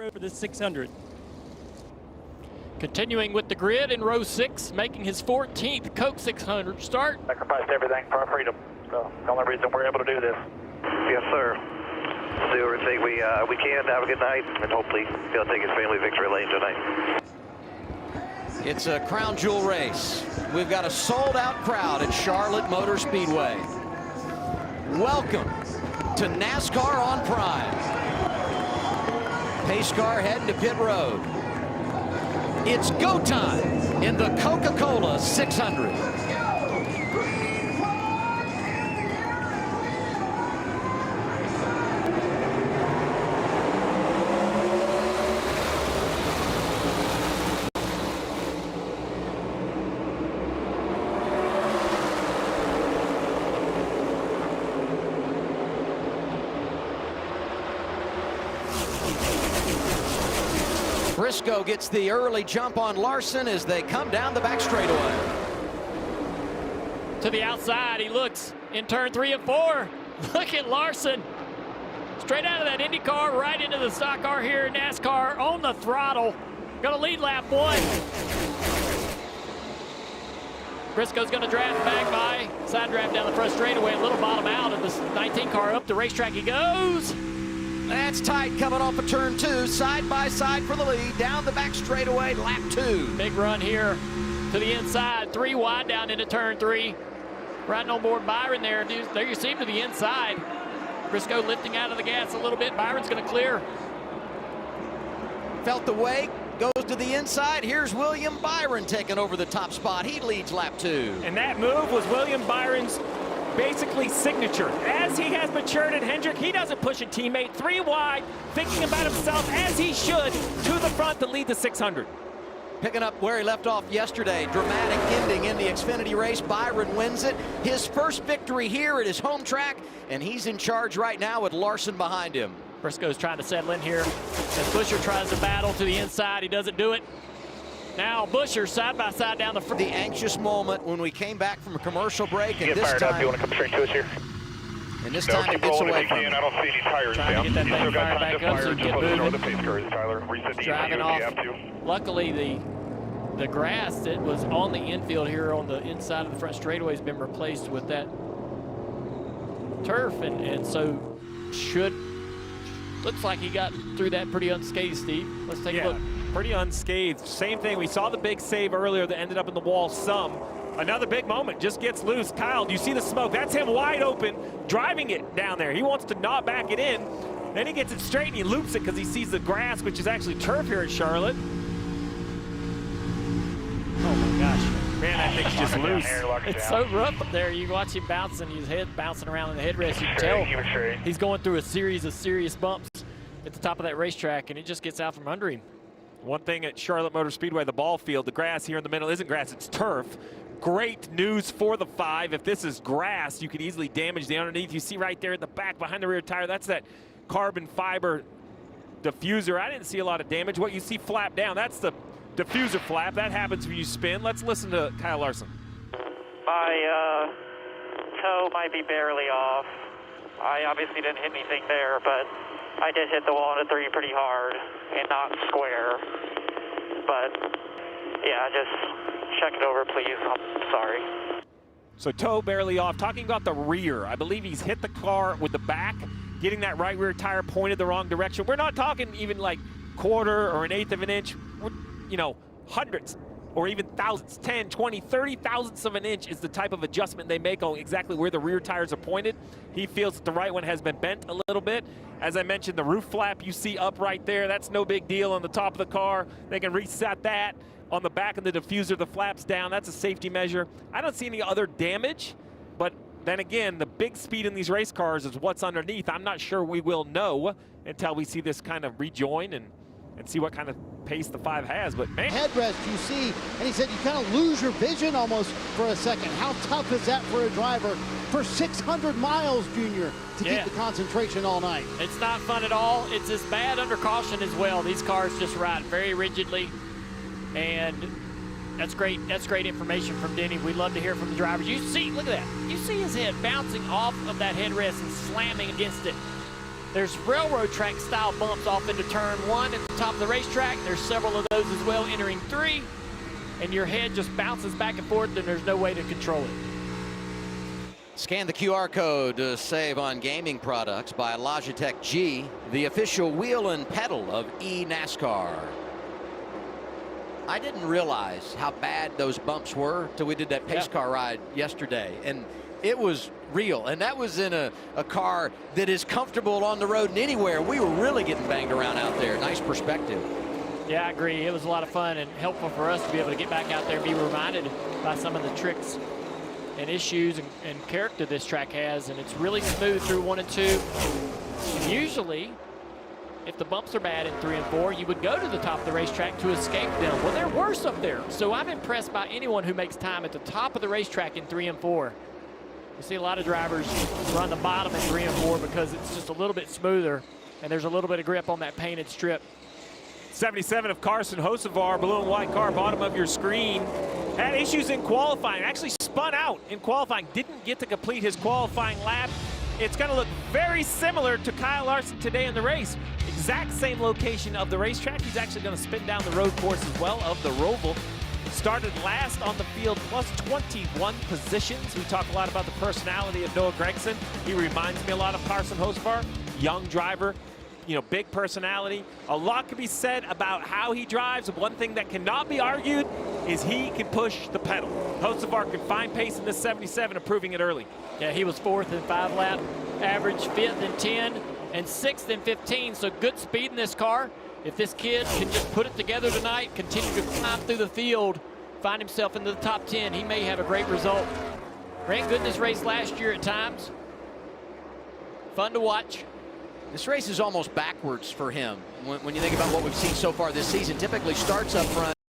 road for this 600. Continuing with the grid in row 6, making his 14th Coke 600 start. Sacrificed everything for our freedom. So the only reason we're able to do this. Yes, sir. Do everything we can. Have a good night, and hopefully he'll take his family victory lane tonight. It's a crown jewel race. We've got a sold-out crowd at Charlotte Motor Speedway. Welcome to NASCAR on Prime. Pace car heading to pit road. It's go time in the Coca-Cola 600. Briscoe gets the early jump on Larson as they come down the back straightaway. To the outside, he looks in turn 3 and 4. Look at Larson. Straight out of that Indy car, right into the stock car here in NASCAR, on the throttle. Gonna lead lap 1. Briscoe's gonna draft back by, side draft down the front straightaway, a little bottom out of this 19 car. Up the racetrack he goes. That's tight coming off of turn 2, side by side for the lead, down the back straightaway, lap 2. Big run here to the inside, 3 wide down into turn 3. Riding on board Byron there. There you see him to the inside. Briscoe lifting out of the gas a little bit. Byron's gonna clear. Felt the wake, goes to the inside. Here's William Byron taking over the top spot. He leads lap 2. And that move was William Byron's basically signature. As he has matured at Hendrick, he doesn't push a teammate. 3 wide, thinking about himself as he should, to the front to lead the 600. Picking up where he left off yesterday. Dramatic ending in the Xfinity race. Byron wins it. His first victory here at his home track, and he's in charge right now with Larson behind him. Briscoe's trying to settle in here. As Buscher tries to battle to the inside, he doesn't do it. Now Buscher side by side down the front. The anxious moment when we came back from a commercial break, and Get this fired time, up. You want to come straight to us here? and this time it gets away from him. I don't see any tires Trying to get that thing fired back up so you can get moving. The pace cars, Tyler. Reset the Driving ECU if you have off. to. Luckily, the grass that was on the infield here on the inside of the front straightaway has been replaced with that turf, and so looks like he got through that pretty unscathed, Steve. Let's take a look. Pretty unscathed. Same thing. We saw the big save earlier that ended up in the wall some. Another big moment. Just gets loose. Kyle, do you see the smoke? That's him wide open, driving it down there. He wants to not back it in. Then he gets it straight and he loops it because he sees the grass, which is actually turf here at Charlotte. Oh my gosh. Man, that thing's just loose. It's so rough up there. You watch him bouncing, his head bouncing around in the headrest. You can tell he's going through a series of serious bumps at the top of that racetrack, and it just gets out from under him. One thing at Charlotte Motor Speedway, the ball field, the grass here in the middle isn't grass, it's turf. Great news for the 5. If this is grass, you could easily damage the underneath. You see right there at the back behind the rear tire, that's that carbon fiber diffuser. I didn't see a lot of damage. What you see flap down, that's the diffuser flap. That happens when you spin. Let's listen to Kyle Larson. My toe might be barely off. I obviously didn't hit anything there, but I did hit the wall in a 3 pretty hard and not square. But yeah, just check it over, please. I'm sorry. So toe barely off. Talking about the rear, I believe he's hit the car with the back, getting that right rear tire pointed the wrong direction. We're not talking even like quarter or an eighth of an inch. We're, you know, hundreds or even thousands, 10, 20, 30 thousandths of an inch is the type of adjustment they make on exactly where the rear tires are pointed. He feels that the right one has been bent a little bit. As I mentioned, the roof flap you see up right there, that's no big deal on the top of the car. They can reset that. On the back of the diffuser, the flap's down. That's a safety measure. I don't see any other damage, but then again, the big speed in these race cars is what's underneath. I'm not sure we will know until we see this kind of rejoin and see what kind of pace the 5 has, but man. Headrest you see, and he said you kind of lose your vision almost for a second. How tough is that for a driver for 600 miles, Junior, to keep the concentration all night? It's not fun at all. It's as bad under caution as well. These cars just ride very rigidly, and that's great. That's great information from Denny. We love to hear from the drivers. You see, look at that. You see his head bouncing off of that headrest and slamming against it. There's railroad track style bumps off into turn 1 at the top of the racetrack. There's several of those as well entering 3. And your head just bounces back and forth and there's no way to control it. Scan the QR code to save on gaming products by Logitech G, the official wheel and pedal of eNASCAR. I didn't realize how bad those bumps were till we did that pace car ride yesterday. And it was real. And that was in a car that is comfortable on the road and anywhere. We were really getting banged around out there. Nice perspective. Yeah, I agree. It was a lot of fun and helpful for us to be able to get back out there and be reminded by some of the tricks and issues and character this track has. And it's really smooth through 1 and 2. And usually, if the bumps are bad in 3 and 4, you would go to the top of the racetrack to escape them. Well, they're worse up there. So I'm impressed by anyone who makes time at the top of the racetrack in 3 and 4. You see a lot of drivers run the bottom in 3 and 4 because it's just a little bit smoother and there's a little bit of grip on that painted strip. 77 of Carson Hocevar, blue and white car, bottom of your screen. Had issues in qualifying, actually spun out in qualifying, didn't get to complete his qualifying lap. It's going to look very similar to Kyle Larson today in the race. Exact same location of the racetrack. He's actually going to spin down the road course as well of the Roval. Started last on the field, plus 21 positions. We talk a lot about the personality of Noah Gragson. He reminds me a lot of Carson Hocevar, young driver, you know, big personality. A lot can be said about how he drives. One thing that cannot be argued is he can push the pedal. Hocevar can find pace in this 77, improving it early. Yeah, he was 4th in 5 lap average, 5th in 10, and 6th in 15. So good speed in this car. If this kid can just put it together tonight, continue to climb through the field, find himself into the top 10, he may have a great result. Ran good in this race last year at times. Fun to watch. This race is almost backwards for him when you think about what we've seen so far this season. Typically starts up front.